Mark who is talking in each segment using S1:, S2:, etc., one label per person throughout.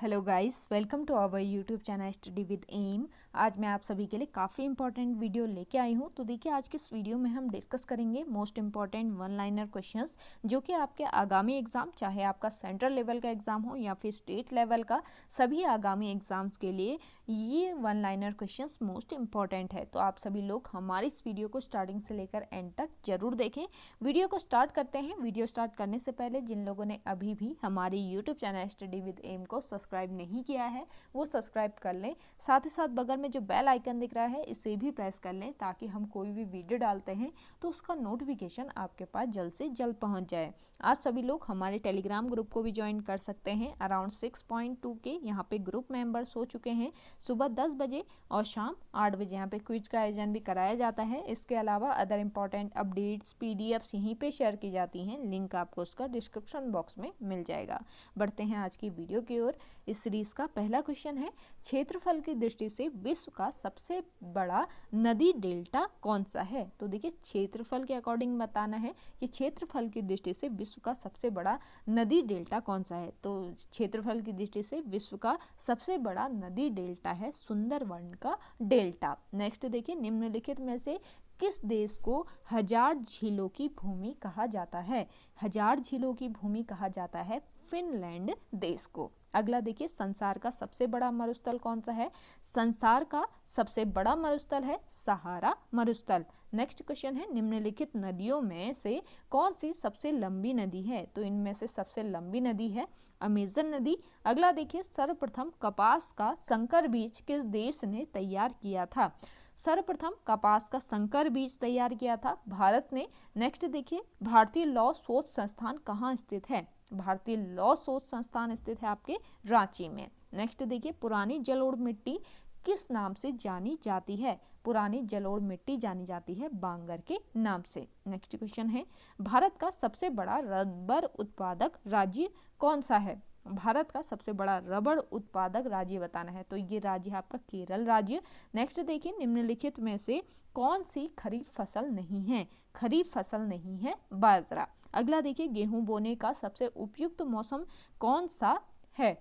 S1: Hello guys, welcome to our YouTube channel study with M. आज मैं आप सभी के लिए काफ़ी इंपॉर्टेंट वीडियो लेके आई हूँ। तो देखिए, आज के इस वीडियो में हम डिस्कस करेंगे most important one liner questions, जो कि आपके आगामी एग्जाम, चाहे आपका सेंट्रल लेवल का एग्जाम हो या फिर स्टेट लेवल का, सभी आगामी एग्जाम्स के लिए ये one liner questions most important है। तो आप सभी लोग हमारी इस वीडियो को स्टार्टिंग से लेकर एंड तक जरूर देखें। वीडियो को स्टार्ट करते हैं। वीडियो स्टार्ट करने से पहले जिन लोगों ने अभी भी हमारे YouTube channel study with M को सब्सक्राइब नहीं किया है, वो सब्सक्राइब कर लें। साथ ही साथ बगल में जो बेल आइकन दिख रहा है, इसे भी प्रेस कर लें, ताकि हम कोई भी वीडियो डालते हैं तो उसका नोटिफिकेशन आपके पास जल्द से जल्द पहुंच जाए। आप सभी लोग हमारे टेलीग्राम ग्रुप को भी ज्वाइन कर सकते हैं। अराउंड 6.2 के यहाँ पे ग्रुप मेंबर्स हो चुके हैं। सुबह 10 बजे और शाम 8 बजे यहाँ पे क्विज का आयोजन भी कराया जाता है। इसके अलावा अदर इंपॉर्टेंट अपडेट्स, पीडीएफ्स यहीं पे शेयर की जाती हैं। लिंक आपको उसका डिस्क्रिप्शन बॉक्स में मिल जाएगा। बढ़ते हैं आज की वीडियो की ओर। इस सीरीज का पहला क्वेश्चन है, क्षेत्रफल की दृष्टि से विश्व का सबसे बड़ा नदी डेल्टा कौन सा है? तो देखिए, क्षेत्रफल के अकॉर्डिंग बताना है कि क्षेत्रफल की दृष्टि से विश्व का सबसे बड़ा नदी डेल्टा कौन सा है। तो क्षेत्रफल की दृष्टि से विश्व का सबसे बड़ा नदी डेल्टा है सुंदरवन का डेल्टा। नेक्स्ट देखिए, निम्नलिखित में से किस देश को हजार झीलों की भूमि कहा जाता है? हजार झीलों की भूमि कहा जाता है फिनलैंड देश को। अगला देखिए, संसार का सबसे बड़ा मरुस्थल कौन सा है? संसार का सबसे बड़ा मरुस्थल है सहारा मरुस्थल। नेक्स्ट क्वेश्चन है, निम्नलिखित नदियों में से कौन सी सबसे लंबी नदी है? तो इनमें से सबसे लंबी नदी है अमेजन नदी। अगला देखिए, सर्वप्रथम कपास का संकर बीज किस देश ने तैयार किया था? सर्वप्रथम कपास का संकर बीज तैयार किया था भारत ने। नेक्स्ट देखिए, भारतीय लौह शोध संस्थान कहाँ स्थित है? भारतीय लौह शोध संस्थान स्थित है आपके रांची में। नेक्स्ट देखिए, पुरानी जलोढ़ मिट्टी किस नाम से जानी जाती है? पुरानी जलोढ़ मिट्टी जानी जाती है बांगर के नाम से। नेक्स्ट क्वेश्चन है, भारत का सबसे बड़ा रबर उत्पादक राज्य कौन सा है? भारत का सबसे बड़ा रबर उत्पादक राज्य बताना है। तो ये राज्य है आपका केरल राज्य। नेक्स्ट देखिए, निम्नलिखित में से कौन सी खरीफ फसल नहीं है? खरीफ फसल नहीं है बाजरा। अगला देखिए, गेहूं बोने का सबसे उपयुक्त मौसम कौन सा है?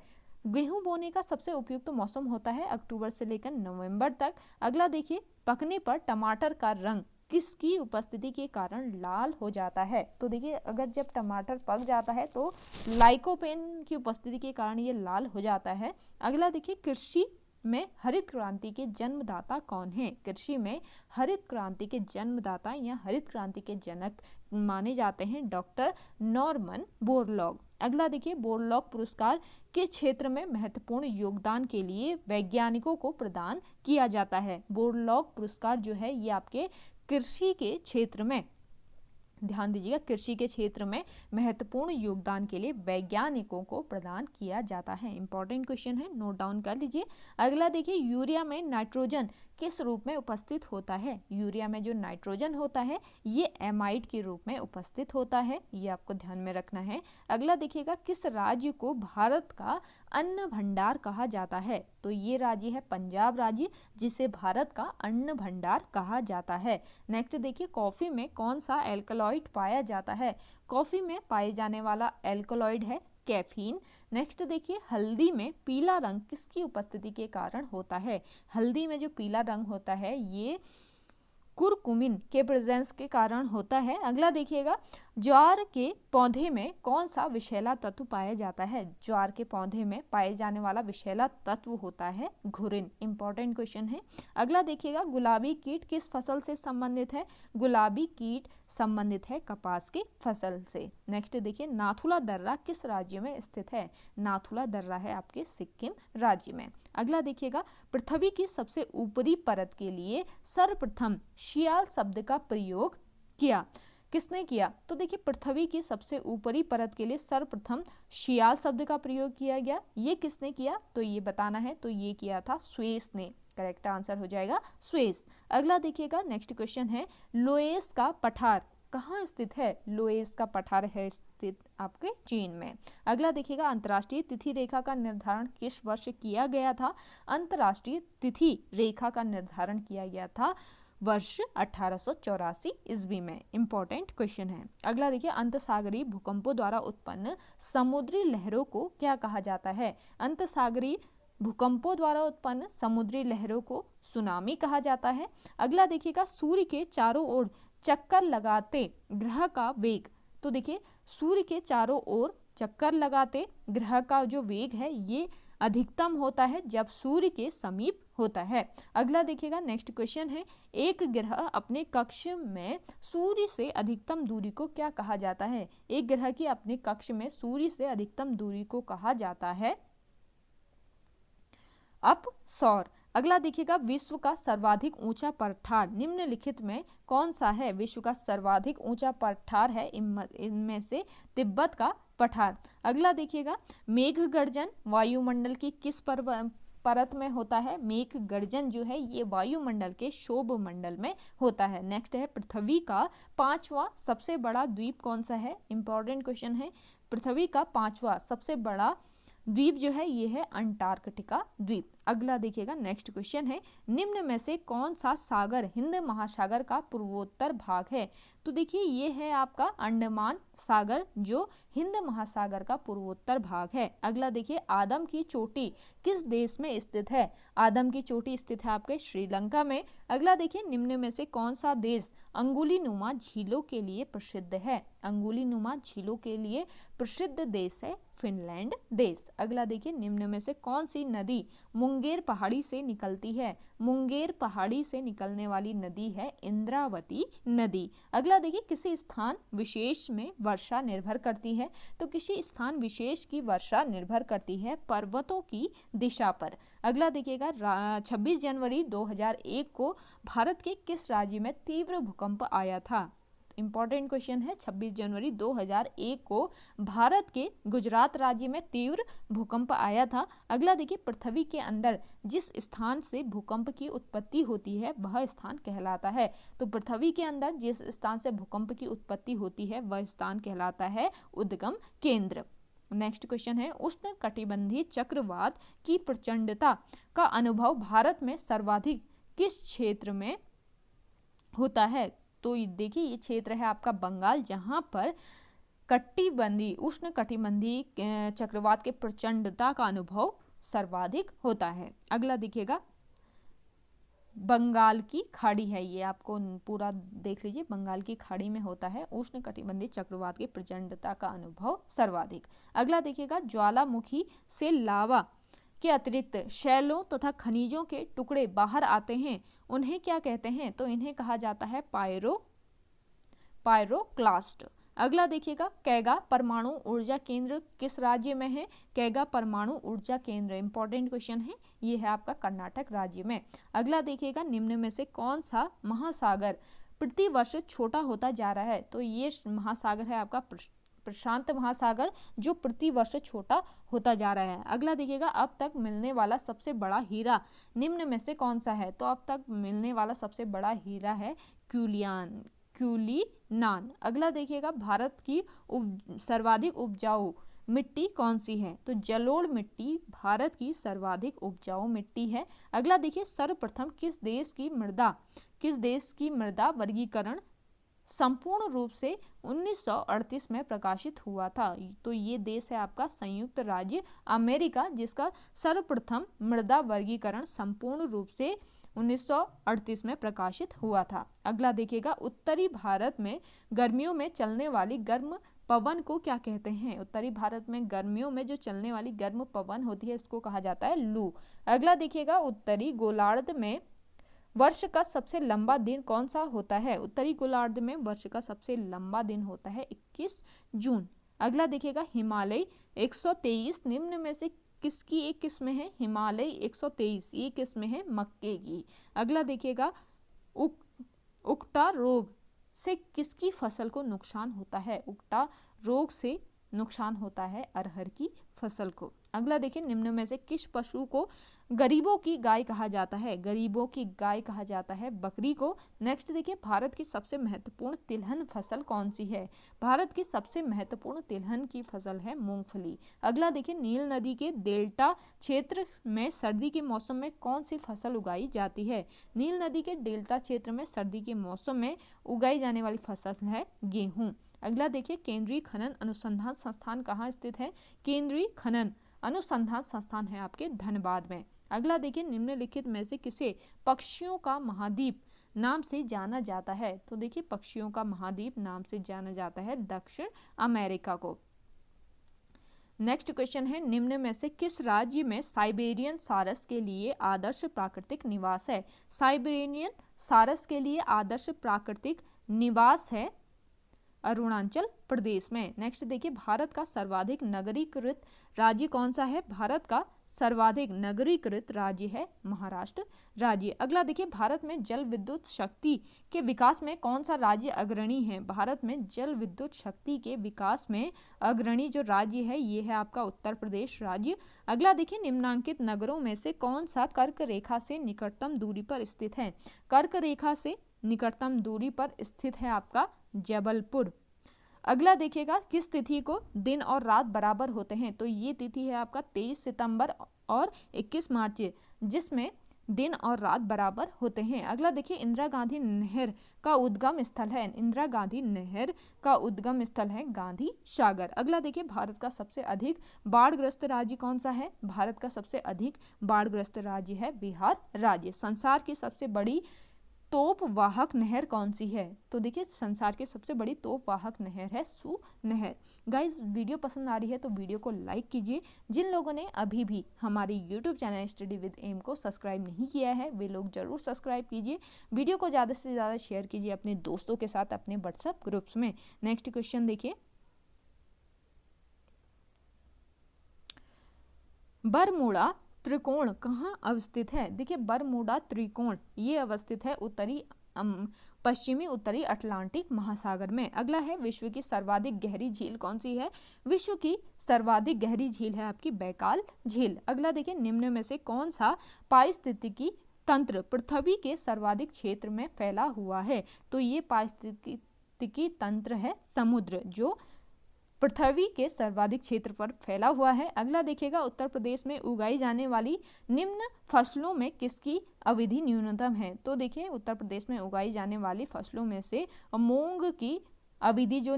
S1: गेहूं बोने का सबसे उपयुक्त मौसम होता है अक्टूबर से लेकर नवंबर तक। अगला देखिए, पकने पर टमाटर का रंग किसकी उपस्थिति के कारण लाल हो जाता है? तो देखिए, अगर जब टमाटर पक जाता है तो लाइकोपेन की उपस्थिति के कारण ये लाल हो जाता है। अगला देखिए, कृषि में हरित क्रांति के जन्मदाता कौन है? कृषि में हरित क्रांति के जन्मदाता या हरित क्रांति के जनक माने जाते हैं डॉक्टर नॉर्मन बोरलॉग। अगला देखिए, बोरलॉग पुरस्कार किस क्षेत्र में महत्वपूर्ण योगदान के लिए वैज्ञानिकों को प्रदान किया जाता है? बोरलॉग पुरस्कार जो है ये आपके कृषि के क्षेत्र में, ध्यान दीजिएगा, कृषि के क्षेत्र में महत्वपूर्ण योगदान के लिए वैज्ञानिकों को प्रदान किया जाता है। इंपॉर्टेंट क्वेश्चन है, नोट डाउन कर लीजिए। अगला देखिए, यूरिया में नाइट्रोजन किस रूप में उपस्थित होता है? यूरिया में जो नाइट्रोजन होता है ये एमाइड के रूप में उपस्थित होता है, ये आपको ध्यान में रखना है। अगला देखिएगा, किस राज्य को भारत का अन्न भंडार कहा जाता है? तो ये राज्य है पंजाब राज्य, जिसे भारत का अन्न भंडार कहा जाता है। नेक्स्ट देखिए, कॉफी में कौन सा एल्कलॉइड पाया जाता है? कॉफी में पाए जाने वाला एल्कलॉइड है कैफीन। नेक्स्ट देखिए, हल्दी में पीला रंग किसकी उपस्थिति के कारण होता है? हल्दी में जो पीला रंग होता है ये कुरकुमिन के प्रेजेंस के कारण होता है। अगला देखिएगा, ज्वार के पौधे में कौन सा विषैला तत्व पाया जाता है? ज्वार के पौधे में पाए जाने वाला विषैला तत्व होता है घुरिन। इंपॉर्टेंट क्वेश्चन है। अगला देखिएगा, गुलाबी कीट किस फसल से संबंधित है? गुलाबी कीट संबंधित है कपास की फसल से। नेक्स्ट देखिए, नाथुला दर्रा किस राज्य में स्थित है? नाथुला दर्रा है आपके सिक्किम राज्य में। अगला देखिएगा, पृथ्वी की सबसे ऊपरी परत के लिए सर्वप्रथम शियाल शब्द का प्रयोग किया, किसने किया? तो देखिए, पृथ्वी की सबसे ऊपरी परत के लिए सर्वप्रथम शियाल शब्द का प्रयोग किया गया। ये किसने किया? तो ये बताना है। तो ये किया था स्वेस ने। करेक्ट आंसर हो जाएगा स्वेस। अगला देखिएगा, नेक्स्ट क्वेश्चन है, लोएस का पठार कहाँ स्थित है? लोएस का पठार है स्थित आपके चीन में। अगला देखिएगा, अंतर्राष्ट्रीय तिथि रेखा का निर्धारण किस वर्ष किया गया था? अंतर्राष्ट्रीय तिथि रेखा का निर्धारण किया गया था वर्ष 1884 ईस्वी में। इंपॉर्टेंट क्वेश्चन है। अगला देखिए, अंतसागरीय भूकंपों द्वारा उत्पन्न समुद्री लहरों को क्या कहा जाता है? अंतसागरीय भूकंपों द्वारा उत्पन्न समुद्री लहरों को सुनामी कहा जाता है। अगला देखिएगा, सूर्य के चारों ओर चक्कर लगाते ग्रह का वेग। तो देखिए, सूर्य के चारों ओर चक्कर लगाते ग्रह का जो वेग है ये अधिकतम होता है जब सूर्य के समीप होता है। अगला देखिएगा, नेक्स्ट क्वेश्चन है, एक ग्रह अपने कक्ष में सूर्य से अधिकतम दूरी को क्या कहा जाता है? एक ग्रह की अपने कक्ष में सूर्य से अधिकतम दूरी को कहा जाता है अपसौर। अगला देखिएगा, विश्व का सर्वाधिक ऊंचा पठार निम्नलिखित में कौन सा है? विश्व का सर्वाधिक ऊंचा पठार है इनमें से तिब्बत का पठार। अगला देखिएगा, मेघ गर्जन वायुमंडल की किस परत में होता है? मेघ गर्जन जो है ये वायुमंडल के शोभ मंडल में होता है। नेक्स्ट है, पृथ्वी का 5वां सबसे बड़ा द्वीप कौन सा है? इंपॉर्टेंट क्वेश्चन है। पृथ्वी का 5वां सबसे बड़ा द्वीप जो है ये है अंटार्कटिका द्वीप। अगला देखिएगा, नेक्स्ट क्वेश्चन है, निम्न में से कौन सा सागर हिंद महासागर का पूर्वोत्तर भाग है? तो देखिए ये है आपका अंडमान सागर जो हिंद महासागर का पूर्वोत्तर भाग है। अगला देखिए, आदम की चोटी किस देश में स्थित है? आदम की चोटी स्थित है आपके श्रीलंका में। अगला देखिए, निम्न में से कौन सा देश अंगुलीनुमा झीलों के लिए प्रसिद्ध है? अंगुलीनुमा झीलों के लिए प्रसिद्ध देश है फिनलैंड देश। अगला देखिए, निम्न में से कौन सी नदी मुंगेर पहाड़ी से निकलती है? मुंगेर पहाड़ी से निकलने वाली नदी है इंद्रावती नदी। अगला देखिए, किसी स्थान विशेष में वर्षा निर्भर करती है? तो किसी स्थान विशेष की वर्षा निर्भर करती है पर्वतों की दिशा पर। अगला देखिएगा, 26 जनवरी 2001 को भारत के किस राज्य में तीव्र भूकंप आया था? इंपॉर्टेंट क्वेश्चन है। 26 जनवरी 2001 को भारत के गुजरात राज्य में तीव्र भूकंप आया था। अगला देखिए, पृथ्वी के अंदर जिस स्थान से भूकंप की उत्पत्ति होती है वह स्थान कहलाता है। तो पृथ्वी के अंदर जिस स्थान से भूकंप की उत्पत्ति होती है वह स्थान कहलाता है उद्गम केंद्र। नेक्स्ट क्वेश्चन है, उष्ण कटिबंधीय चक्रवात की प्रचंडता का अनुभव भारत में सर्वाधिक किस क्षेत्र में होता है? तो देखिए ये क्षेत्र है आपका बंगाल, जहां पर उष्ण कटिबंधीय चक्रवात के प्रचंडता का अनुभव सर्वाधिक होता है। अगला देखिएगा, बंगाल की खाड़ी है, ये आपको पूरा देख लीजिए, बंगाल की खाड़ी में होता है उष्ण कटिबंधीय चक्रवात की प्रचंडता का अनुभव सर्वाधिक। अगला देखिएगा, ज्वालामुखी से लावा के अतिरिक्त शैलों तथा खनिजों के टुकड़े बाहर आते हैं, उन्हें क्या कहते हैं? तो इन्हें कहा जाता है पायरोक्लास्ट। अगला देखिएगा, कैगा परमाणु ऊर्जा केंद्र किस राज्य में है? कैगा परमाणु ऊर्जा केंद्र इंपॉर्टेंट क्वेश्चन है, ये है आपका कर्नाटक राज्य में। अगला देखिएगा, निम्न में से कौन सा महासागर प्रति वर्ष छोटा होता जा रहा है? तो ये महासागर है आपका प्रशांत महासागर जो प्रति वर्ष छोटा होता जा रहा है। अगला देखिएगा, अब तक मिलने वाला सबसे बड़ा हीरा निम्न में से कौन सा है? तो अब तक मिलने वाला सबसे बड़ा हीरा है क्यूलिनान। अगला देखिएगा, भारत की सर्वाधिक उपजाऊ मिट्टी कौन सी है? तो जलोढ़ मिट्टी भारत की सर्वाधिक उपजाऊ मिट्टी है। अगला देखिए, सर्वप्रथम किस देश की मृदा वर्गीकरण संपूर्ण रूप से 1938 में प्रकाशित हुआ था? तो ये देश है आपका संयुक्त राज्य अमेरिका, जिसका सर्वप्रथम मृदा वर्गीकरण संपूर्ण रूप से 1938 में प्रकाशित हुआ था। अगला देखिएगा, उत्तरी भारत में गर्मियों में चलने वाली गर्म पवन को क्या कहते हैं? उत्तरी भारत में गर्मियों में जो चलने वाली गर्म पवन होती है इसको कहा जाता है लू। अगला देखिएगा, उत्तरी गोलार्ध में वर्ष का सबसे लंबा दिन कौन सा होता है? उत्तरी गोलार्ध में वर्ष का सबसे लंबा दिन होता है 21 जून। अगला देखिएगा, हिमालय 123 निम्न में से किसकी एक किस्म है? हिमालय 123 ये किस्म है मक्के की। अगला देखिएगा, उकटा रोग से किसकी फसल को नुकसान होता है? उकटा रोग से नुकसान होता है अरहर की फसल को। अगला देखिए, निम्न में से किस पशु को गरीबों की गाय कहा जाता है? गरीबों की गाय कहा जाता है बकरी को। नेक्स्ट देखिए, भारत की सबसे महत्वपूर्ण तिलहन फसल कौन सी है? भारत की सबसे महत्वपूर्ण तिलहन की फसल है मूंगफली। अगला देखिए, नील नदी के डेल्टा क्षेत्र में सर्दी के मौसम में कौन सी फसल उगाई जाती है? नील नदी के डेल्टा क्षेत्र में सर्दी के मौसम में उगाई जाने वाली फसल है गेहूं। अगला देखिए, केंद्रीय खनन अनुसंधान संस्थान कहाँ स्थित है? केंद्रीय खनन अनुसंधान संस्थान है आपके धनबाद में। अगला देखिए, निम्नलिखित में से किसे पक्षियों का महाद्वीप नाम से जाना जाता है? तो देखिए, पक्षियों का महाद्वीप नाम से जाना जाता है दक्षिण अमेरिका को। नेक्स्ट क्वेश्चन है, निम्न में से किस राज्य में साइबेरियन सारस के लिए आदर्श प्राकृतिक निवास है? साइबेरियन सारस के लिए आदर्श प्राकृतिक निवास है अरुणाचल प्रदेश में। नेक्स्ट देखिए, भारत का सर्वाधिक नगरीकृत राज्य कौन सा है? भारत का सर्वाधिक नगरीकृत राज्य है महाराष्ट्र राज्य। अगला देखिए, भारत में जल विद्युत शक्ति के विकास में कौन सा राज्य अग्रणी है? भारत में जल विद्युत शक्ति के विकास में अग्रणी जो राज्य है ये है आपका उत्तर प्रदेश राज्य। अगला देखिए, निम्नांकित नगरों में से कौन सा कर्क रेखा से निकटतम दूरी पर स्थित है? कर्क रेखा से निकटतम दूरी पर स्थित है आपका जबलपुर। अगला देखिएगा, किस तिथि को दिन और रात बराबर होते हैं? तो ये तिथि है आपका 23 सितंबर और 21 मार्च, जिसमें दिन और रात बराबर होते हैं। अगला देखिए, इंदिरा गांधी नहर का उद्गम स्थल है। इंदिरा गांधी नहर का उद्गम स्थल है गांधी सागर। अगला देखिए, भारत का सबसे अधिक बाढ़ग्रस्त राज्य कौन सा है? भारत का सबसे अधिक बाढ़ग्रस्त राज्य है बिहार राज्य। संसार की सबसे बड़ी तोप वाहक नहर कौन सी है? तो देखिए, संसार की सबसे बड़ी तोप वाहक नहर है सू नहर। गाइज, वीडियो पसंद आ रही है तो वीडियो को लाइक कीजिए। जिन लोगों ने अभी भी हमारे YouTube channel study with M को सब्सक्राइब नहीं किया है वे लोग जरूर सब्सक्राइब कीजिए। वीडियो को ज़्यादा से ज़्यादा शेयर कीजिए अपने दोस्तों के साथ, अपने व्हाट्सएप ग्रुप्स में। नेक्स्ट क्वेश्चन देखिए, बरमूडा त्रिकोण कहाँ अवस्थित है? देखिए, बरमूडा त्रिकोण ये अवस्थित है पश्चिमी उत्तरी अटलांटिक महासागर में। अगला है, विश्व की सर्वाधिक गहरी झील कौन सी है? विश्व की सर्वाधिक गहरी झील है आपकी बैकाल झील। अगला देखिए, निम्न में से कौन सा पारिस्थितिकी तंत्र पृथ्वी के सर्वाधिक क्षेत्र में फैला हुआ है? तो ये पारिस्थितिकी तंत्र है समुद्र, जो पृथ्वी के सर्वाधिक क्षेत्र पर फैला हुआ है। अगला देखिएगा, उत्तर प्रदेश में उगाई जाने वाली निम्न फसलों में किसकी अवधि न्यूनतम है? तो देखिए, उत्तर प्रदेश में उगाई जाने वाली फसलों में से मूंग की अवधि जो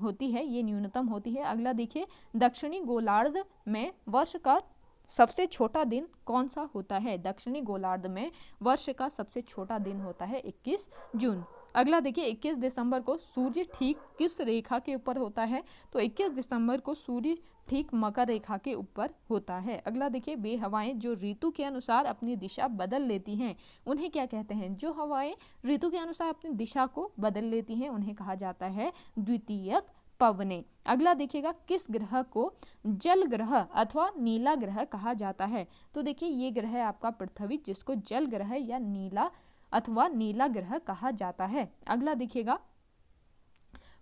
S1: होती है ये न्यूनतम होती है। अगला देखिए, दक्षिणी गोलार्ध में वर्ष का सबसे छोटा दिन कौन सा होता है? दक्षिणी गोलार्ध में वर्ष का सबसे छोटा दिन होता है 21 जून। अगला देखिए, 21 दिसंबर को सूर्य ठीक किस रेखा के ऊपर होता है? तो 21 दिसंबर को सूर्य ठीक मकर रेखा के ऊपर होता है। अगला देखिए, वे हवाएं जो ऋतु के अनुसार अपनी दिशा बदल लेती हैं उन्हें क्या कहते हैं? जो हवाएं ऋतु के अनुसार अपनी दिशा को बदल लेती हैं उन्हें कहा जाता है द्वितीयक पवने। अगला देखिएगा, किस ग्रह को जल ग्रह अथवा नीला ग्रह कहा जाता है? तो देखिए, ये ग्रह है आपका पृथ्वी, जिसको जल ग्रह या नीला अथवा नीला ग्रह कहा जाता है। अगला देखिएगा,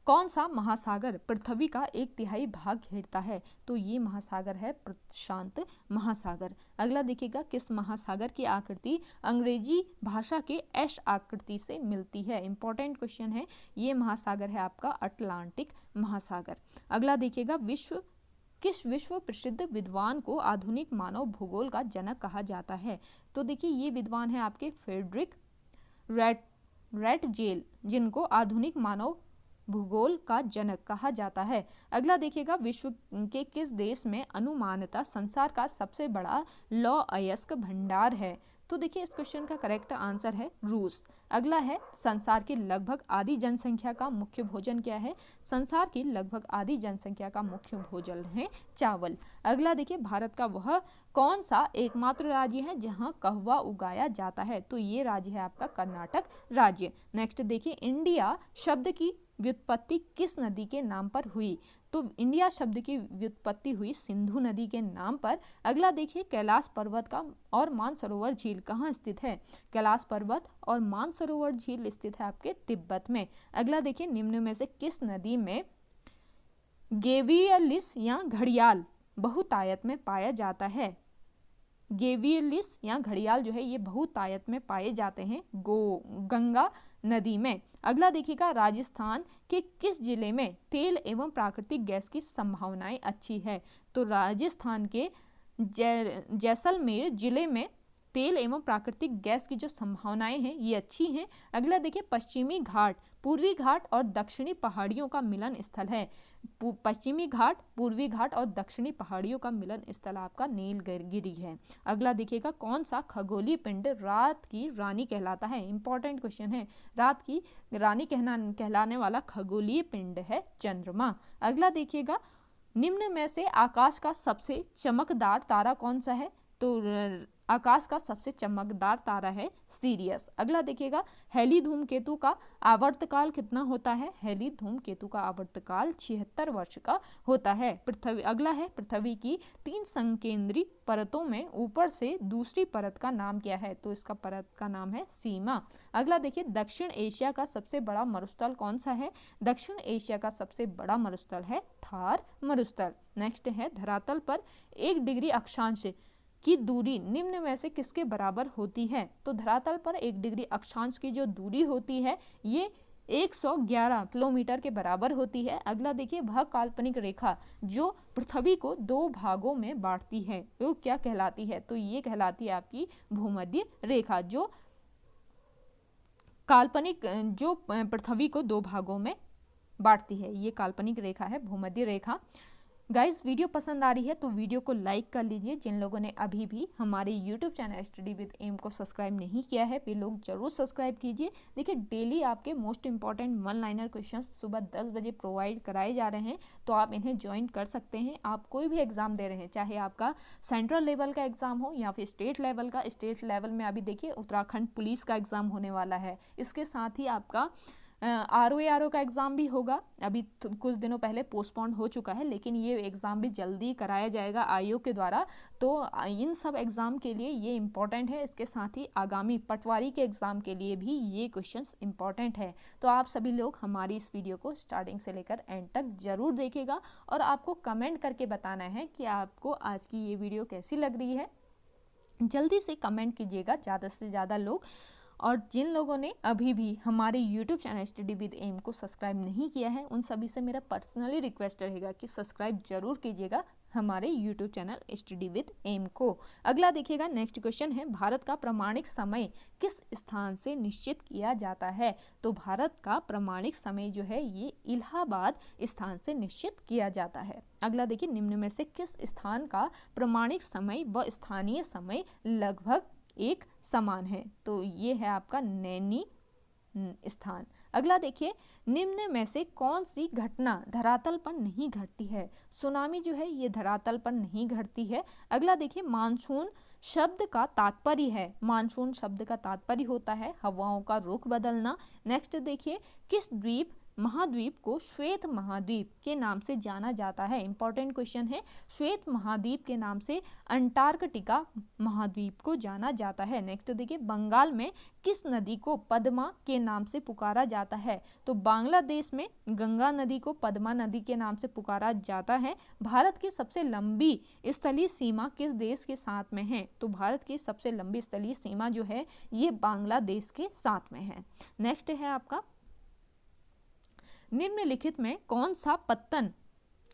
S1: कौन सा महासागर पृथ्वी का 1/3 भाग घेरता है? तो ये महासागर है प्रशांत महासागर। अगला देखिएगा, किस महासागर की आकृति अंग्रेजी भाषा के एस आकृति से मिलती है? इंपॉर्टेंट क्वेश्चन है। ये महासागर है आपका अटलांटिक महासागर। अगला देखिएगा, किस विश्व प्रसिद्ध विद्वान को आधुनिक मानव भूगोल का जनक कहा जाता है? तो देखिए, ये विद्वान है आपके फ्रेडरिक रैटजेल, जिनको आधुनिक मानव भूगोल का जनक कहा जाता है। अगला देखिएगा, विश्व के किस देश में अनुमानतः संसार का सबसे बड़ा लौह अयस्क भंडार है? तो देखिए, इस क्वेश्चन का करेक्ट आंसर है रूस। अगला है, संसार की लगभग आधी जनसंख्या का मुख्य भोजन क्या है? संसार की लगभग आधी जनसंख्या का मुख्य भोजन है चावल। अगला देखिए, भारत का वह कौन सा एकमात्र राज्य है जहां कहवा उगाया जाता है? तो ये राज्य है आपका कर्नाटक राज्य। नेक्स्ट देखिए, इंडिया शब्द की व्युत्पत्ति किस नदी के नाम पर हुई? तो इंडिया शब्द की व्युत्पत्ति हुई सिंधु नदी के नाम पर। अगला देखिए, कैलाश पर्वत का और मानसरोवर झील कहाँ स्थित है? कैलाश पर्वत और मानसरोवर झील स्थित है आपके तिब्बत में। अगला देखिए, निम्न में से किस नदी में गेवियलिस या घड़ियाल बहुतायत में पाया जाता है। गेवियलिस या घड़ियाल जो है ये बहुतायत में पाए जाते हैं गंगा नदी में। अगला देखिएगा, राजस्थान के किस जिले में तेल एवं प्राकृतिक गैस की संभावनाएं अच्छी है? तो राजस्थान के जैसलमेर जिले में तेल एवं प्राकृतिक गैस की जो संभावनाएं हैं ये अच्छी हैं। अगला देखिए, पश्चिमी घाट पूर्वी घाट और दक्षिणी पहाड़ियों का मिलन स्थल है। पश्चिमी घाट, पूर्वी घाट और दक्षिणी पहाड़ियों का मिलन स्थल आपका नीलगिरी है। अगला देखिएगा, कौन सा खगोलीय पिंड रात की रानी कहलाता है? इंपॉर्टेंट क्वेश्चन है। रात की रानी कहलाने वाला खगोलीय पिंड है चंद्रमा। अगला देखिएगा, निम्न में से आकाश का सबसे चमकदार तारा कौन सा है? तो आकाश का सबसे चमकदार तारा है सीरियस। अगला देखिएगा, हेली धूमकेतु का आवर्तकाल कितना होता है? हेली धूमकेतु का आवर्तकाल 76 वर्ष का होता है। पृथ्वी, अगला है, पृथ्वी की 3 संकेंद्री परतों में ऊपर से दूसरी परत का नाम क्या है? तो इसका परत का नाम है सीमा। अगला देखिए, दक्षिण एशिया का सबसे बड़ा मरुस्थल कौन सा है? दक्षिण एशिया का सबसे बड़ा मरुस्थल है थार मरुस्थल। नेक्स्ट है, धरातल पर 1 डिग्री अक्षांश की दूरी निम्न में से किसके बराबर होती है? तो धरातल पर 1 डिग्री अक्षांश की जो दूरी होती है ये 111 किलोमीटर के बराबर होती है। अगला देखिए, वह काल्पनिक रेखा जो पृथ्वी को 2 भागों में बांटती है वो क्या कहलाती है? तो ये कहलाती है आपकी भूमध्य रेखा। जो काल्पनिक जो पृथ्वी को 2 भागों में बांटती है ये काल्पनिक रेखा है, भूमध्य रेखा। गाइस, वीडियो पसंद आ रही है तो वीडियो को लाइक कर लीजिए। जिन लोगों ने अभी भी हमारे YouTube channel study with M को सब्सक्राइब नहीं किया है वे लोग जरूर सब्सक्राइब कीजिए। देखिए, डेली आपके मोस्ट इंपॉर्टेंट 1 लाइनर क्वेश्चंस सुबह 10 बजे प्रोवाइड कराए जा रहे हैं, तो आप इन्हें ज्वाइन कर सकते हैं। आप कोई भी एग्जाम दे रहे हैं, चाहे आपका सेंट्रल लेवल का एग्जाम हो या फिर स्टेट लेवल का। स्टेट लेवल में अभी देखिए उत्तराखंड पुलिस का एग्जाम होने वाला है। इसके साथ ही आपका RO का एग्ज़ाम भी होगा। अभी कुछ दिनों पहले पोस्टपोन हो चुका है, लेकिन ये एग्ज़ाम भी जल्दी कराया जाएगा आयोग के द्वारा। तो इन सब एग्ज़ाम के लिए ये इम्पॉर्टेंट है। इसके साथ ही आगामी पटवारी के एग्ज़ाम के लिए भी ये क्वेश्चंस इम्पॉर्टेंट है। तो आप सभी लोग हमारी इस वीडियो को स्टार्टिंग से लेकर एंड तक ज़रूर देखिएगा और आपको कमेंट करके बताना है कि आपको आज की ये वीडियो कैसी लग रही है। जल्दी से कमेंट कीजिएगा ज़्यादा से ज़्यादा लोग। और जिन लोगों ने अभी भी हमारे YouTube channel study with M को सब्सक्राइब नहीं किया है उन सभी से मेरा पर्सनली रिक्वेस्ट रहेगा कि सब्सक्राइब जरूर कीजिएगा हमारे YouTube channel study with M को। अगला देखिएगा, नेक्स्ट क्वेश्चन है, भारत का प्रमाणिक समय किस स्थान से निश्चित किया जाता है? तो भारत का प्रमाणिक समय जो है ये इलाहाबाद स्थान से निश्चित किया जाता है। अगला देखिए, निम्न में से किस स्थान का प्रमाणिक समय व स्थानीय समय लगभग एक समान है? तो ये है आपका नैनी स्थान। अगला देखिए, निम्न में से कौन सी घटना धरातल पर नहीं घटती है? सुनामी जो है ये धरातल पर नहीं घटती है। अगला देखिए, मानसून शब्द का तात्पर्य है, मानसून शब्द का तात्पर्य होता है हवाओं का रुख बदलना। नेक्स्ट देखिए, किस द्वीप महाद्वीप को श्वेत महाद्वीप के नाम से जाना जाता है? इंपॉर्टेंट क्वेश्चन है। श्वेत महाद्वीप के नाम से अंटार्कटिका महाद्वीप को जाना जाता है। नेक्स्ट देखिए, बंगाल में किस नदी को पद्मा के नाम से पुकारा जाता है? तो बांग्लादेश में गंगा नदी को पद्मा नदी के नाम से पुकारा जाता है। भारत की सबसे लंबी स्थलीय सीमा किस देश के साथ में है? तो भारत की सबसे लंबी स्थलीय सीमा जो है ये बांग्लादेश के साथ में है। नेक्स्ट है आपका, निम्नलिखित में कौन सा पत्तन,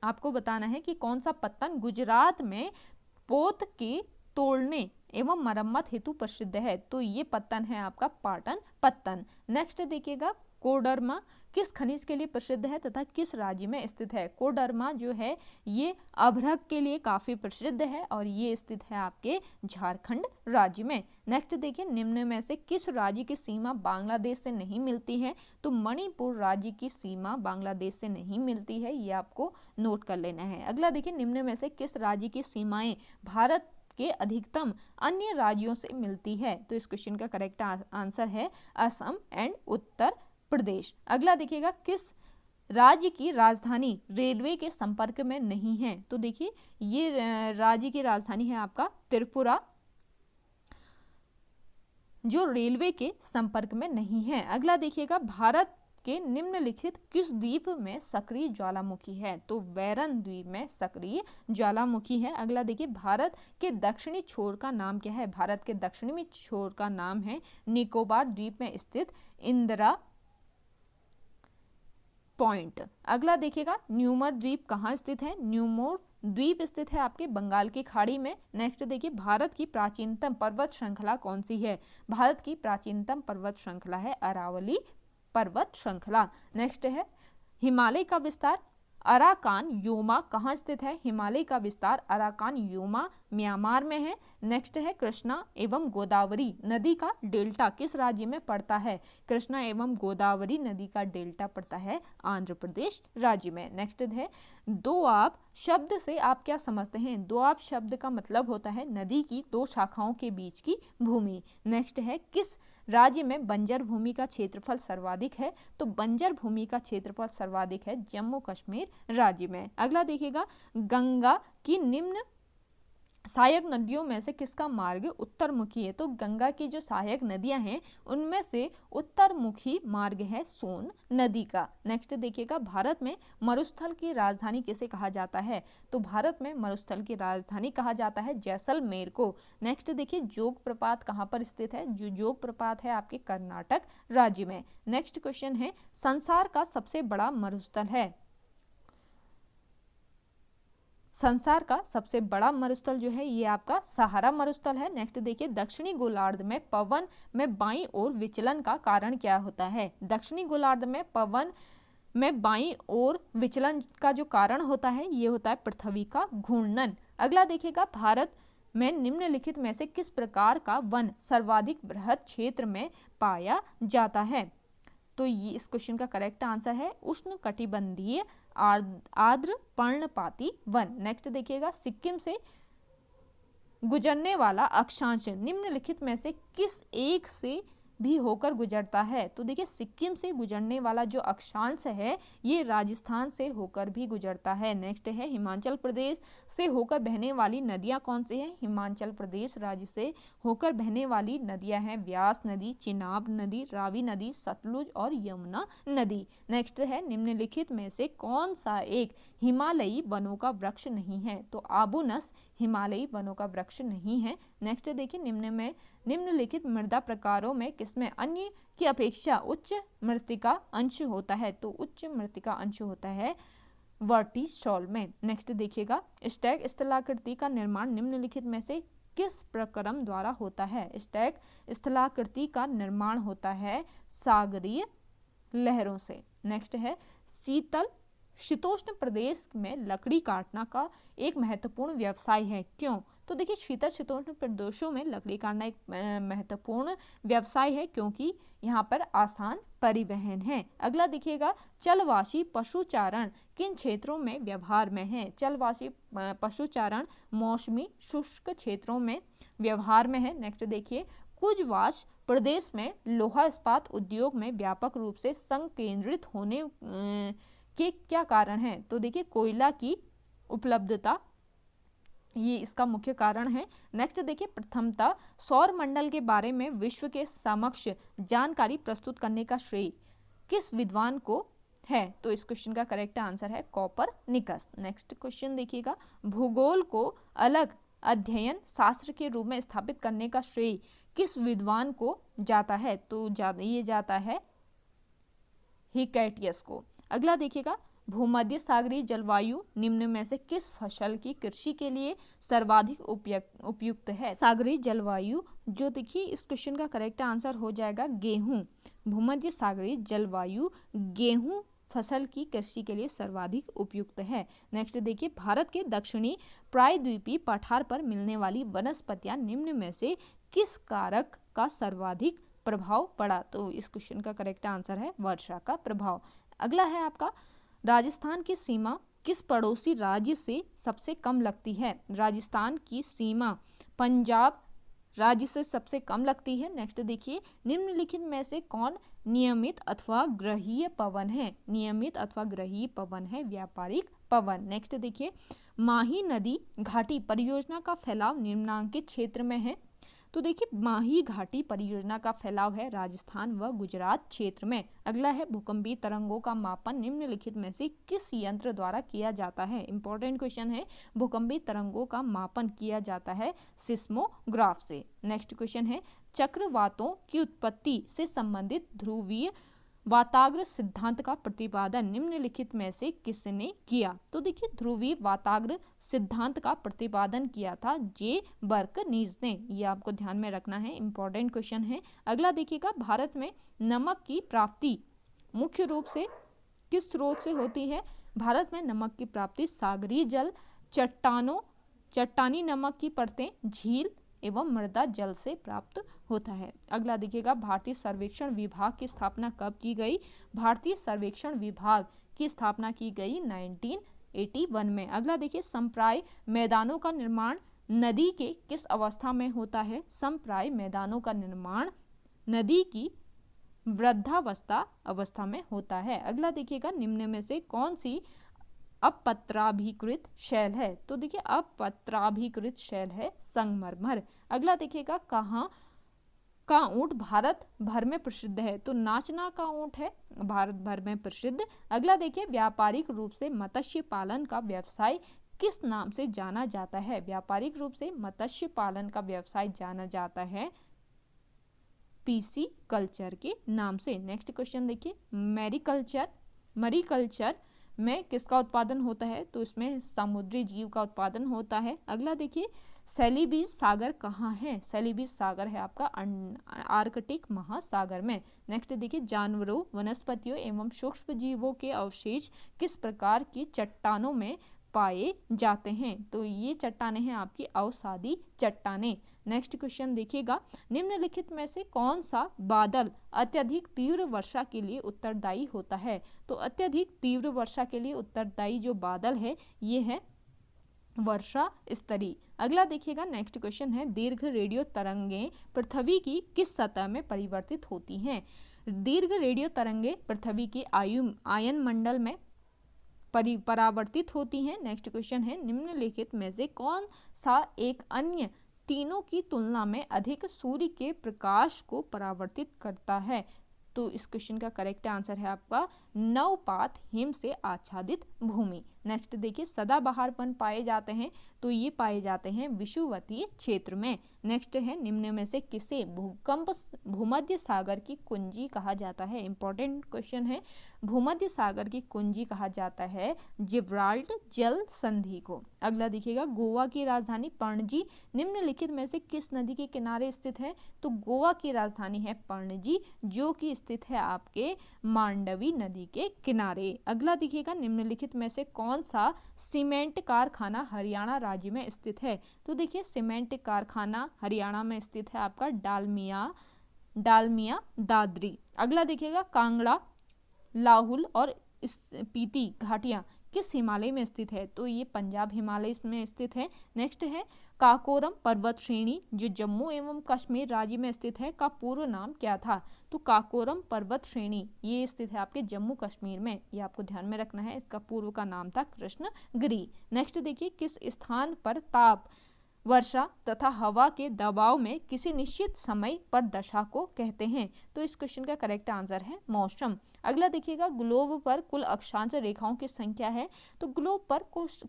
S1: आपको बताना है कि कौन सा पत्तन गुजरात में पोत के तोड़ने एवं मरम्मत हेतु प्रसिद्ध है? तो ये पत्तन है आपका पाटन पत्तन। नेक्स्ट देखिएगा, कोडरमा किस खनिज के लिए प्रसिद्ध है तथा किस राज्य में स्थित है? कोडरमा जो है ये अभ्रक के लिए काफी प्रसिद्ध है और ये स्थित है आपके झारखंड राज्य में। नेक्स्ट देखिए, निम्न में से किस राज्य की सीमा बांग्लादेश से नहीं मिलती है? तो मणिपुर राज्य की सीमा बांग्लादेश से नहीं मिलती है, ये आपको नोट कर लेना है। अगला देखिए, निम्न में से किस राज्य की सीमाएं भारत के अधिकतम अन्य राज्यों से मिलती है? तो इस क्वेश्चन का करेक्ट आंसर है असम एंड उत्तर प्रदेश। अगला देखिएगा, किस राज्य की राजधानी रेलवे के संपर्क में नहीं है? तो देखिए ये राज्य की राजधानी है आपका त्रिपुरा, जो रेलवे के संपर्क में नहीं है। अगला देखिएगा, भारत के निम्नलिखित किस द्वीप में सक्रिय ज्वालामुखी है? तो बैरन द्वीप में सक्रिय ज्वालामुखी है। अगला देखिए, भारत के दक्षिणी छोर का नाम क्या है? भारत के दक्षिणी छोर का नाम है निकोबार द्वीप में स्थित इंदिरा पॉइंट। अगला देखिएगा, न्यूमर द्वीप कहाँ स्थित है? न्यूमोर द्वीप स्थित है आपके बंगाल की खाड़ी में। नेक्स्ट देखिए, भारत की प्राचीनतम पर्वत श्रृंखला कौन सी है? भारत की प्राचीनतम पर्वत श्रृंखला है अरावली पर्वत श्रृंखला। नेक्स्ट है, हिमालय का विस्तार अराकान योमा कहाँ स्थित है? हिमालय का विस्तार अराकान योमा म्यांमार में है। नेक्स्ट है, कृष्णा एवं गोदावरी नदी का डेल्टा किस राज्य में पड़ता है? कृष्णा एवं गोदावरी नदी का डेल्टा पड़ता है आंध्र प्रदेश राज्य में। नेक्स्ट है, दोआब शब्द से आप क्या समझते हैं? दोआब शब्द का मतलब होता है नदी की दो शाखाओं के बीच की भूमि। नेक्स्ट है, किस राज्य में बंजर भूमि का क्षेत्रफल सर्वाधिक है? तो बंजर भूमि का क्षेत्रफल सर्वाधिक है जम्मू कश्मीर राज्य में। अगला देखिएगा, गंगा की निम्न सहायक नदियों में से किसका मार्ग उत्तरमुखी है? तो गंगा की जो सहायक नदियां हैं उनमें से उत्तरमुखी मार्ग है सोन नदी का। नेक्स्ट देखिएगा, भारत में मरुस्थल की राजधानी किसे कहा जाता है? तो भारत में मरुस्थल की राजधानी कहा जाता है जैसलमेर को। नेक्स्ट देखिए, जोग प्रपात कहाँ पर स्थित है? जो जोग प्रपात है आपके कर्नाटक राज्य में। नेक्स्ट क्वेश्चन है, संसार का सबसे बड़ा मरुस्थल है? संसार का सबसे बड़ा मरुस्थल जो है ये आपका सहारा मरुस्थल है। नेक्स्ट देखिए, दक्षिणी गोलार्ध में पवन में बाईं ओर विचलन का कारण क्या होता है? दक्षिणी गोलार्ध में पवन में बाईं ओर विचलन का जो कारण होता है ये होता है पृथ्वी का घूर्णन। अगला देखिएगा, भारत में निम्नलिखित में से किस प्रकार का वन सर्वाधिक बृहद क्षेत्र में पाया जाता है? तो ये इस क्वेश्चन का करेक्ट आंसर है उष्ण कटिबंधीय आर्द्र पर्णपाती वन। नेक्स्ट देखिएगा, सिक्किम से गुजरने वाला अक्षांश निम्नलिखित में से किस एक से भी होकर गुजरता है? तो देखिए, सिक्किम से गुजरने वाला जो अक्षांश है ये राजस्थान से होकर भी गुजरता है। नेक्स्ट है, हिमाचल प्रदेश से होकर बहने वाली नदियां कौन सी हैं? हिमाचल प्रदेश राज्य से होकर बहने वाली नदियां हैं व्यास नदी, चिनाब नदी, रावी नदी, सतलुज और यमुना नदी। नेक्स्ट है, निम्नलिखित में से कौन सा एक हिमालयी वनों का वृक्ष नहीं है? तो आबूनस हिमालयी वनों का वृक्ष नहीं है। नेक्स्ट देखिए, निम्नलिखित मृदा प्रकारों में किसमें अन्य की अपेक्षा उच्च मृत्तिका अंश होता है? तो उच्च मृत्तिका अंश होता है वर्टिसॉल में। नेक्स्ट देखिएगा, स्टैग स्थलाकृति का निर्माण निम्नलिखित में से किस प्रक्रम द्वारा होता है? स्टैग स्थलाकृति का निर्माण होता है सागरीय लहरों से। नेक्स्ट है, शीतोष्ण प्रदेश में लकड़ी काटना का एक महत्वपूर्ण व्यवसाय है, क्यों? तो देखिए, शीतोष्ण प्रदेशों में लकड़ी काटना एक महत्वपूर्ण व्यवसाय है क्योंकि यहाँ पर आसान परिवहन है। अगला देखिएगा, चलवासी पशुचारण किन क्षेत्रों में व्यवहार में है? चलवासी पशुचारण मौसमी शुष्क क्षेत्रों में व्यवहार में है। नेक्स्ट देखिए, कुजवाश प्रदेश में लोहा इस्पात उद्योग में व्यापक रूप से संकेंद्रित होने के क्या कारण है? तो देखिए, कोयला की उपलब्धता ये इसका मुख्य कारण है। नेक्स्ट देखिए, प्रथमतः सौर मंडल के बारे में विश्व के समक्ष जानकारी प्रस्तुत करने का श्रेय किस विद्वान को है? तो इस क्वेश्चन का करेक्ट आंसर है कोपरनिकस। नेक्स्ट क्वेश्चन देखिएगा, भूगोल को अलग अध्ययन शास्त्र के रूप में स्थापित करने का श्रेय किस विद्वान को जाता है? तो ये जाता है हिकैटियस को। अगला देखिएगा, भूमध्य सागरीय जलवायु निम्न में से किस फसल की कृषि के लिए सर्वाधिक उपयुक्त है? सागरीय जलवायु जो देखिए, इस क्वेश्चन का करेक्ट आंसर हो जाएगा गेहूं। भूमध्य सागरीय जलवायु गेहूं फसल की कृषि के लिए सर्वाधिक उपयुक्त है। नेक्स्ट देखिए, भारत के दक्षिणी प्रायद्वीपीय पठार पर मिलने वाली वनस्पतियां निम्न में से किस कारक का सर्वाधिक प्रभाव पड़ा? तो इस क्वेश्चन का करेक्ट आंसर है वर्षा का प्रभाव। अगला है आपका, राजस्थान की सीमा किस पड़ोसी राज्य से सबसे कम लगती है? राजस्थान की सीमा पंजाब राज्य से सबसे कम लगती है। नेक्स्ट देखिए, निम्नलिखित में से कौन नियमित अथवा ग्रहीय पवन है? नियमित अथवा ग्रहीय पवन है व्यापारिक पवन। नेक्स्ट देखिए, माही नदी घाटी परियोजना का फैलाव निम्नांकित क्षेत्र में है। तो देखिए माही घाटी परियोजना का फैलाव है राजस्थान व गुजरात क्षेत्र में। अगला है भूकंपीय तरंगों का मापन निम्नलिखित में से किस यंत्र द्वारा किया जाता है। इंपॉर्टेंट क्वेश्चन है, भूकंपीय तरंगों का मापन किया जाता है सिस्मोग्राफ से। नेक्स्ट क्वेश्चन है, चक्रवातों की उत्पत्ति से संबंधित ध्रुवीय वाताग्र सिद्धांत का प्रतिपादन निम्नलिखित में से किसने किया। तो देखिए ध्रुवीय वाताग्र सिद्धांत का प्रतिपादन किया था जे बर्कनीज ने, ये आपको ध्यान में रखना है, इंपॉर्टेंट क्वेश्चन है। अगला देखिएगा, भारत में नमक की प्राप्ति मुख्य रूप से किस स्रोत से होती है। भारत में नमक की प्राप्ति सागरीय जल, चट्टानी नमक की परतें, झील एवं मृदा जल से प्राप्त होता है। अगला देखिएगा, भारतीय सर्वेक्षण विभाग की स्थापना कब की गई। भारतीय सर्वेक्षण विभाग की स्थापना की गई 1981 में। अगला देखिए, समप्राय मैदानों का निर्माण नदी के किस अवस्था में होता है। समप्राय मैदानों का निर्माण नदी की वृद्धावस्था अवस्था में होता है। अगला देखिएगा, निम्न में से कौन सी अपत्राभिकृत शैल है। तो देखिए अपत्राभिकृत शैल है संगमरमर। अगला देखिएगा, कहाँ का ऊंट भारत भर में प्रसिद्ध है। तो नाचना का ऊंट है भारत भर में प्रसिद्ध। अगला देखिए, व्यापारिक रूप से मत्स्य पालन का व्यवसाय किस नाम से जाना जाता है। व्यापारिक रूप से मत्स्य पालन का व्यवसाय जाना जाता है पीसी कल्चर के नाम से। नेक्स्ट क्वेश्चन देखिए, मैरीकल्चर में किसका उत्पादन होता है। तो इसमें समुद्री जीव का उत्पादन होता है। अगला देखिए, सेलिबीज सागर कहाँ है। सेलिबीज सागर है आपका आर्कटिक महासागर में। नेक्स्ट देखिए, जानवरों, वनस्पतियों एवं सूक्ष्म जीवों के अवशेष किस प्रकार की चट्टानों में पाए जाते हैं। तो ये चट्टानें हैं आपकी अवसादी चट्टानें। नेक्स्ट क्वेश्चन देखिएगा, निम्नलिखित में से कौन सा बादल अत्यधिक तीव्र वर्षा के लिए उत्तरदायी होता है। तो अत्यधिक तीव्र वर्षा के लिए उत्तरदायी जो बादल है ये है वर्षा स्तरी। अगला देखिएगा, नेक्स्ट क्वेश्चन है, दीर्घ रेडियो तरंगें पृथ्वी की किस सतह में परिवर्तित होती हैं। दीर्घ रेडियो तरंगें पृथ्वी की आयन मंडल में परावर्तित होती हैं। नेक्स्ट क्वेश्चन है, निम्नलिखित में से कौन सा एक अन्य तीनों की तुलना में अधिक सूर्य के प्रकाश को परावर्तित करता है। तो इस क्वेश्चन का करेक्ट आंसर है आपका नवपात हिम से आच्छादित भूमि। नेक्स्ट देखिए, सदाबहार वन पाए जाते हैं। तो ये पाए जाते हैं विषुवतीय क्षेत्र में। नेक्स्ट है, निम्न में से किसे भूमध्य सागर की कुंजी कहा जाता है। इंपॉर्टेंट क्वेश्चन है, भूमध्य सागर की कुंजी कहा जाता है जिब्राल्टर जल संधि को। अगला देखिएगा, गोवा की राजधानी पणजी निम्नलिखित में से किस नदी के किनारे स्थित है। तो गोवा की राजधानी है पणजी, जो कि स्थित है आपके मांडवी नदी के किनारे। अगला देखिएगा, निम्नलिखित में से कौन सा सीमेंट कारखाना हरियाणा राज्य में स्थित है। तो देखिए सीमेंट कारखाना हरियाणा में स्थित है आपका डालमिया दादरी। अगला देखिएगा, कांगड़ा, लाहुल और स्पीति घाटियां किस हिमालय में स्थित है। तो ये पंजाब हिमालय में स्थित है। नेक्स्ट है, काकोरम पर्वत श्रेणी जो जम्मू एवं कश्मीर राज्य में स्थित है का पूर्व नाम क्या था। तो काकोरम पर्वत श्रेणी ये स्थित है आपके जम्मू कश्मीर में, ये आपको ध्यान में रखना है। इसका पूर्व का नाम था कृष्णगिरी। नेक्स्ट देखिए, किस स्थान पर ताप, वर्षा तथा हवा के दबाव में किसी निश्चित समय पर दशा को कहते हैं। तो इस क्वेश्चन का करेक्ट आंसर है मौसम। अगला देखिएगा, ग्लोब पर कुल अक्षांश रेखाओं की संख्या है। तो ग्लोब पर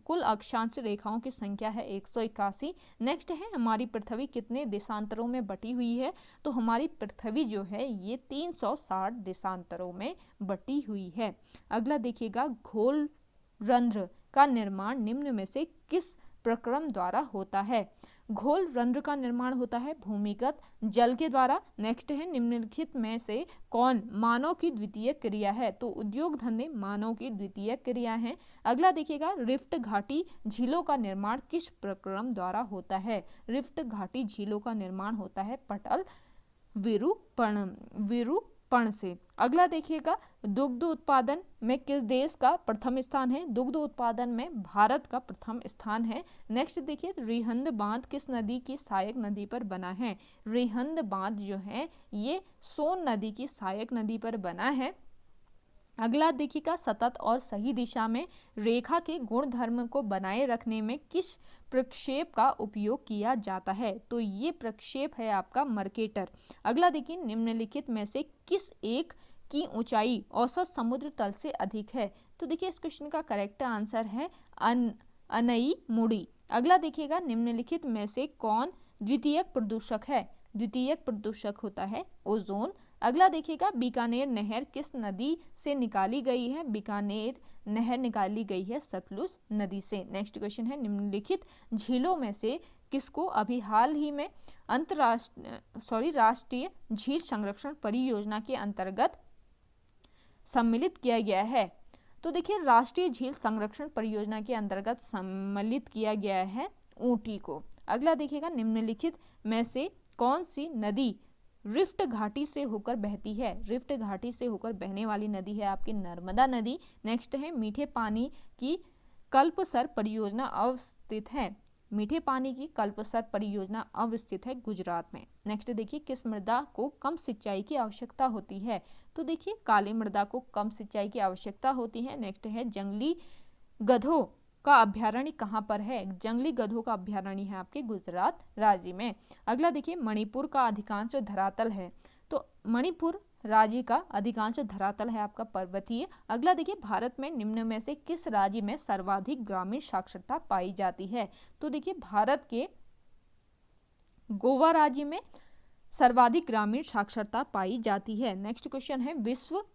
S1: कुल अक्षांश रेखाओं की संख्या है 181। नेक्स्ट है, हमारी पृथ्वी कितने देशांतरों में बटी हुई है। तो हमारी पृथ्वी जो है ये 360 देशांतरों में बटी हुई है। अगला देखिएगा, घोल रंध्र का निर्माण निम्न में से किस प्रक्रम द्वारा होता है। घोल रंध्र का निर्माण होता है भूमिगत जल के द्वारा। नेक्स्ट है, निम्नलिखित में से कौन मानव की द्वितीय क्रिया है। तो उद्योग धंधे मानव की द्वितीय क्रिया है। अगला देखिएगा, रिफ्ट घाटी झीलों का निर्माण किस प्रक्रम द्वारा होता है। रिफ्ट घाटी झीलों का निर्माण होता है पटल विरूपण से। अगला देखिएगा, दुग्ध उत्पादन में किस देश का प्रथम स्थान है। दुग्ध उत्पादन में भारत का प्रथम स्थान है। नेक्स्ट देखिए, रिहंद बांध किस नदी की सहायक नदी पर बना है। रिहंद बांध जो है ये सोन नदी की सहायक नदी पर बना है। अगला देखिएगा, सतत और सही दिशा में रेखा के गुण धर्म को बनाए रखने में किस प्रक्षेप का उपयोग किया जाता है? तो ये प्रक्षेप है आपका मर्केटर। अगला देखिए, निम्नलिखित में से किस एक की ऊंचाई औसत समुद्र तल से अधिक है? तो देखिए इस क्वेश्चन का करेक्ट आंसर है अनईमुड़ी। अगला देखिएगा, निम्नलिखित में से कौन द्वितीयक प्रदूषक है? द्वितीयक प्रदूषक होता है ओजोन। अगला देखिएगा, बीकानेर नहर किस नदी से निकाली गई है? बीकानेर नहर निकाली गई है सतलुज नदी से। नेक्स्ट क्वेश्चन है, निम्नलिखित झीलों में से किसको अभी हाल ही में राष्ट्रीय झील संरक्षण परियोजना के अंतर्गत सम्मिलित किया गया है? तो देखिए राष्ट्रीय झील संरक्षण परियोजना के अंतर्गत सम्मिलित किया गया है ऊटी को। अगला देखिएगा, निम्नलिखित में से कौन सी नदी रिफ्ट घाटी से होकर बहती है? रिफ्ट घाटी से होकर बहने वाली नदी है आपकी नर्मदा नदी। नेक्स्ट है, मीठे पानी की कल्पसर परियोजना अवस्थित है? मीठे पानी की कल्पसर परियोजना अवस्थित है गुजरात में। नेक्स्ट देखिए, किस मृदा को कम सिंचाई की आवश्यकता होती है? तो देखिए काली मृदा को कम सिंचाई की आवश्यकता होती है। नेक्स्ट है, जंगली गधों का अभ्यारण्य कहाँ पर है? जंगली गधों का अभ्यारण्य है आपके गुजरात राज्य में। अगला देखिए, मणिपुर का अधिकांश धरातल है? तो मणिपुर राज्य का अधिकांश धरातल है आपका पर्वतीय। अगला देखिए, भारत में निम्न में से किस राज्य में सर्वाधिक ग्रामीण साक्षरता पाई जाती है? तो देखिए भारत के गोवा राज्य में सर्वाधिक ग्रामीण साक्षरता पाई जाती है। नेक्स्ट क्वेश्चन है, विश्व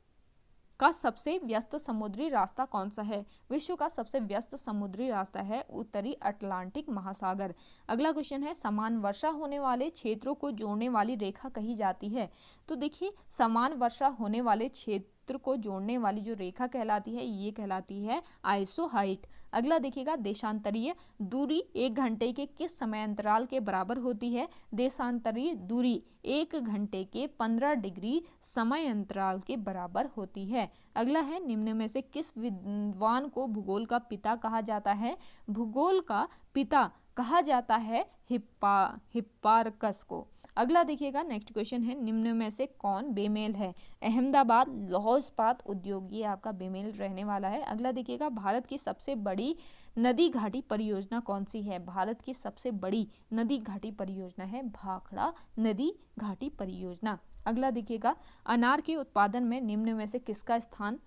S1: का सबसे व्यस्त समुद्री रास्ता कौन सा है? विश्व का सबसे व्यस्त समुद्री रास्ता है उत्तरी अटलांटिक महासागर। अगला क्वेश्चन है, समान वर्षा होने वाले क्षेत्रों को जोड़ने वाली रेखा कही जाती है? तो देखिए समान वर्षा होने वाले क्षेत्र को जोड़ने वाली जो रेखा कहलाती है ये कहलाती है आइसोहाइट। अगला देखिएगा, देशांतरीय दूरी 1 घंटे के किस समय अंतराल के बराबर होती है? देशांतरीय दूरी 1 घंटे के 15 डिग्री समय अंतराल के बराबर होती है। अगला है, निम्न में से किस विद्वान को भूगोल का पिता कहा जाता है? भूगोल का पिता कहा जाता है हिप्पारकस को। अगला देखिएगा, नेक्स्ट क्वेश्चन है, निम्न में से कौन बेमेल है? अहमदाबाद लौह इस्पात उद्योग ये आपका बेमेल रहने वाला है। अगला देखिएगा, भारत की सबसे बड़ी नदी घाटी परियोजना कौन सी है? भारत की सबसे बड़ी नदी घाटी परियोजना है भाखड़ा नदी घाटी परियोजना। अगला देखिएगा, अनार के उत्पादन में निम्न में से किसका स्थान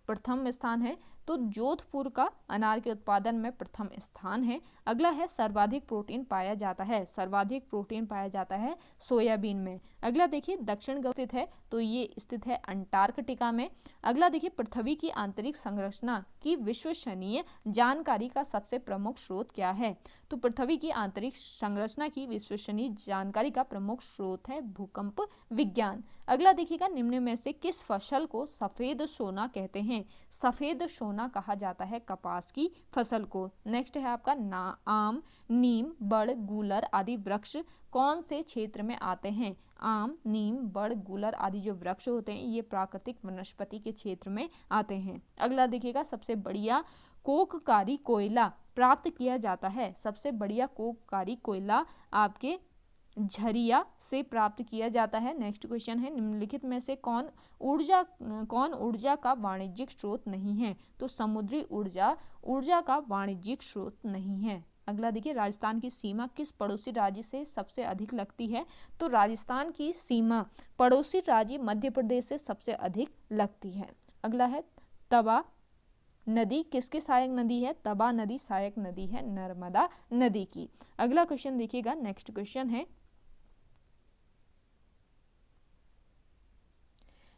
S1: प्रथम स्थान है? तो जोधपुर का अनार के उत्पादन में प्रथम स्थान है। अगला है, सर्वाधिक प्रोटीन पाया जाता है? सर्वाधिक प्रोटीन पाया जाता है सोयाबीन में। अगला देखिए, दक्षिण ध्रुव स्थित है? तो ये स्थित है अंटार्कटिका में। अगला देखिए, पृथ्वी की आंतरिक संरचना की विश्वसनीय जानकारी का सबसे प्रमुख स्रोत क्या है? तो पृथ्वी की आंतरिक संरचना की विश्वसनीय जानकारी का प्रमुख स्रोत है भूकंप विज्ञान। अगला देखिएगा, निम्न में से किस फसल को सफेद सोना कहते हैं? सफेद सोना कहा जाता है कपास की फसल को। नेक्स्ट है आपका आम, नीम, बड़, गूलर आदि वृक्ष कौन से क्षेत्र में आते हैं? आम, नीम, बड़, गूलर आदि जो वृक्ष होते हैं ये प्राकृतिक वनस्पति के क्षेत्र में आते हैं। अगला देखिएगा, सबसे बढ़िया कोककारी कोयला प्राप्त किया जाता है? सबसे बढ़िया कोककारी कोयला आपके झरिया से प्राप्त किया जाता है। नेक्स्ट क्वेश्चन है, निम्नलिखित में से कौन ऊर्जा का वाणिज्यिक स्रोत नहीं है? तो समुद्री ऊर्जा का वाणिज्यिक स्रोत नहीं है। अगला देखिए, राजस्थान की सीमा किस पड़ोसी राज्य से सबसे अधिक लगती है? तो राजस्थान की सीमा पड़ोसी राज्य मध्य प्रदेश से सबसे अधिक लगती है। अगला है, तवा नदी किसकी सहायक नदी है? तबा नदी सहायक नदी है नर्मदा नदी की। अगला क्वेश्चन देखिएगा, नेक्स्ट क्वेश्चन है,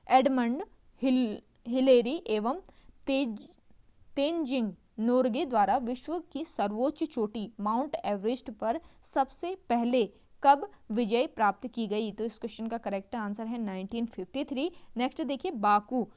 S1: एडमंड हिलेरी एवं तेंजिंग नोर्गे द्वारा विश्व की सर्वोच्च चोटी माउंट एवरेस्ट पर सबसे पहले कब विजय प्राप्त की गई? तो इस क्वेश्चन का करेक्ट आंसर है 1953। नेक्स्ट देखिए, बाकू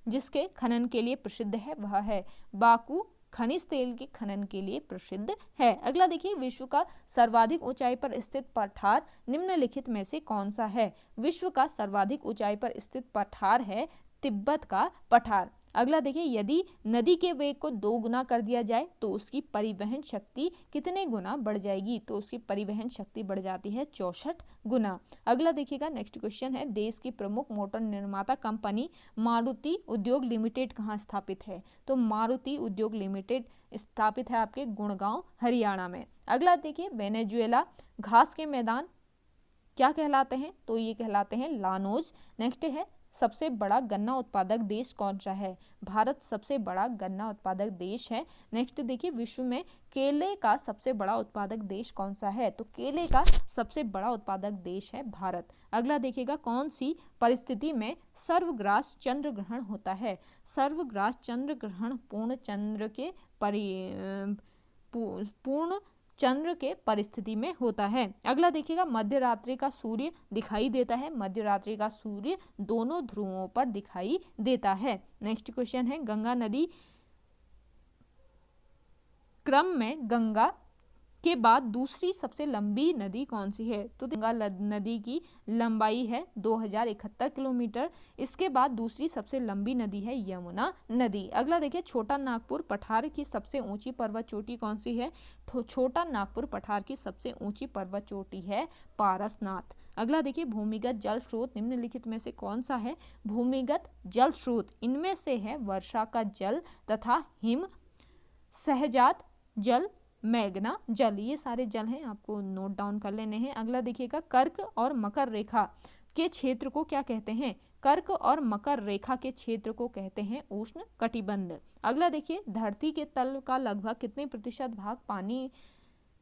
S1: जिसके खनन के लिए प्रसिद्ध है वह है? बाकू खनिज तेल के खनन के लिए प्रसिद्ध है। अगला देखिए, विश्व का सर्वाधिक ऊंचाई पर स्थित पठार निम्नलिखित में से कौन सा है? विश्व का सर्वाधिक ऊंचाई पर स्थित पठार है तिब्बत का पठार। अगला देखिए, यदि नदी के वेग को 2 गुना कर दिया जाए तो उसकी परिवहन शक्ति कितने गुना बढ़ जाएगी? तो उसकी परिवहन शक्ति बढ़ जाती है 64 गुना। अगला देखिएगा, नेक्स्ट क्वेश्चन है, देश की प्रमुख मोटर निर्माता कंपनी मारुति उद्योग लिमिटेड कहाँ स्थापित है? तो मारुति उद्योग लिमिटेड स्थापित है आपके गुड़गांव, हरियाणा में। अगला देखिए, वेनेजुएला घास के मैदान क्या कहलाते हैं? तो ये कहलाते हैं लानोज। नेक्स्ट है, सबसे बड़ा गन्ना उत्पादक देश कौन सा है? भारत सबसे बड़ा गन्ना उत्पादक देश है। नेक्स्ट देखिए, विश्व में केले का सबसे बड़ा उत्पादक देश कौन सा है? तो केले का सबसे बड़ा उत्पादक देश है भारत। अगला देखिएगा, कौन सी परिस्थिति में सर्वग्रास चंद्र ग्रहण होता है? सर्वग्रास चंद्र ग्रहण पूर्ण चंद्र के परिस्थिति में होता है। अगला देखिएगा, मध्य रात्रि का सूर्य दिखाई देता है। मध्य रात्रि का सूर्य दोनों ध्रुवों पर दिखाई देता है। नेक्स्ट क्वेश्चन है, गंगा नदी क्रम में गंगा के बाद दूसरी सबसे लंबी नदी कौन सी है? तो गंगा नदी की लंबाई है 2071 किलोमीटर। इसके बाद दूसरी सबसे लंबी नदी है यमुना नदी। अगला देखिए, छोटा नागपुर पठार की सबसे ऊंची पर्वत चोटी कौन सी है? तो छोटा नागपुर पठार की सबसे ऊंची पर्वत चोटी है पारसनाथ। अगला देखिए, भूमिगत जल स्रोत निम्नलिखित में से कौन सा है? भूमिगत जल स्रोत इनमें से है वर्षा का जल तथा हिम सहजात जल, मेघना जल, ये सारे जल हैं, आपको नोट डाउन कर लेने हैं। अगला देखिएगा, कर्क और मकर रेखा के क्षेत्र को क्या कहते हैं? कर्क और मकर रेखा के क्षेत्र को कहते हैं उष्ण कटिबंध। अगला देखिए, धरती के तल का लगभग कितने प्रतिशत भाग पानी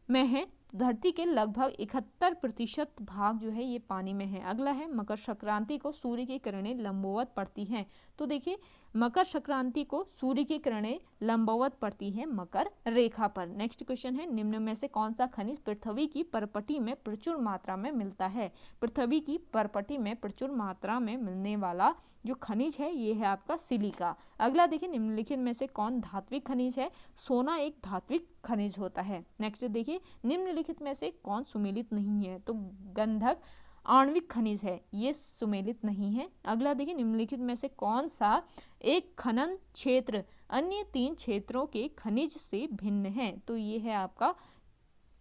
S1: में है? धरती के लगभग 71% भाग जो है ये पानी में है। अगला है, मकर संक्रांति को सूर्य की किरणें लंबवत पड़ती हैं। तो देखिए, मकर संक्रांति को सूर्य की किरणें लंबवत पड़ती हैं मकर रेखा पर। नेक्स्ट क्वेश्चन है, निम्न में से कौन सा खनिज पृथ्वी की परपटी में प्रचुर मात्रा में मिलता है? पृथ्वी की परपटी में प्रचुर मात्रा में मिलने वाला जो खनिज है ये है आपका सिलिका। अगला देखिए, निम्नलिखित में से कौन धात्विक खनिज है? सोना एक धात्विक खनिज होता है। नेक्स्ट देखिए, निम्नलिखित में से कौन सुमेलित नहीं है? तो गंधक आणविक खनिज है, ये सुमेलित नहीं है। अगला देखिए, निम्नलिखित में से कौन सा एक खनन क्षेत्र अन्य 3 क्षेत्रों के खनिज से भिन्न है? तो ये है आपका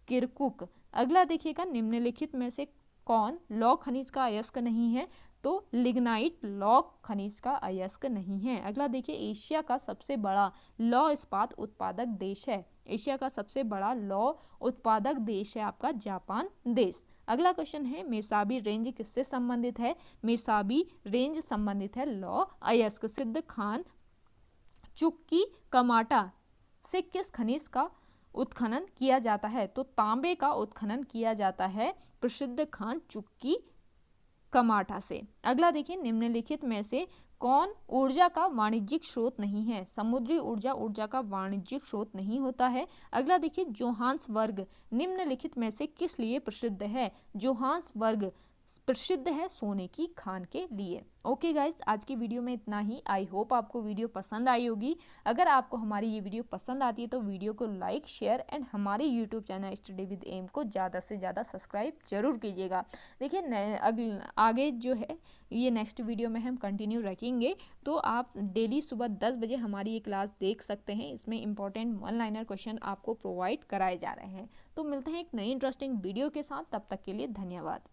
S1: किरकुक। अगला देखिएगा, निम्नलिखित में से कौन लौह खनिज का अयस्क नहीं है? तो लिग्नाइट लौह खनिज का अयस्क नहीं है। अगला देखिए, एशिया का सबसे बड़ा लौह इस्पात उत्पादक देश है। एशिया का सबसे बड़ा लौह उत्पादक देश है आपका जापान देश। अगला क्वेश्चन है, मेसाबी रेंज किससे संबंधित है? मेसाबी रेंज संबंधित है लौह अयस्क। सिद्ध खान चुक्की कमाटा से किस खनिज का उत्खनन किया जाता है? तो तांबे का उत्खनन किया जाता है प्रसिद्ध खान चुक्की कमाटा से। अगला देखिए, निम्नलिखित में से कौन ऊर्जा का वाणिज्यिक स्रोत नहीं है? समुद्री ऊर्जा ऊर्जा का वाणिज्यिक स्रोत नहीं होता है। अगला देखिए, जोहान्सबर्ग निम्नलिखित में से किस लिए प्रसिद्ध है? जोहान्सबर्ग प्रसिद्ध है सोने की खान के लिए। ओके गाइज, आज की वीडियो में इतना ही। आई होप आपको वीडियो पसंद आई होगी। अगर आपको हमारी ये वीडियो पसंद आती है तो वीडियो को लाइक, शेयर एंड हमारे YouTube channel study with M को ज़्यादा से ज़्यादा सब्सक्राइब जरूर कीजिएगा। देखिए, आगे जो है ये नेक्स्ट वीडियो में हम कंटिन्यू रखेंगे, तो आप डेली सुबह 10 बजे हमारी ये क्लास देख सकते हैं। इसमें इंपॉर्टेंट 1 लाइनर क्वेश्चन आपको प्रोवाइड कराए जा रहे हैं। तो मिलते हैं एक नई इंटरेस्टिंग वीडियो के साथ, तब तक के लिए धन्यवाद।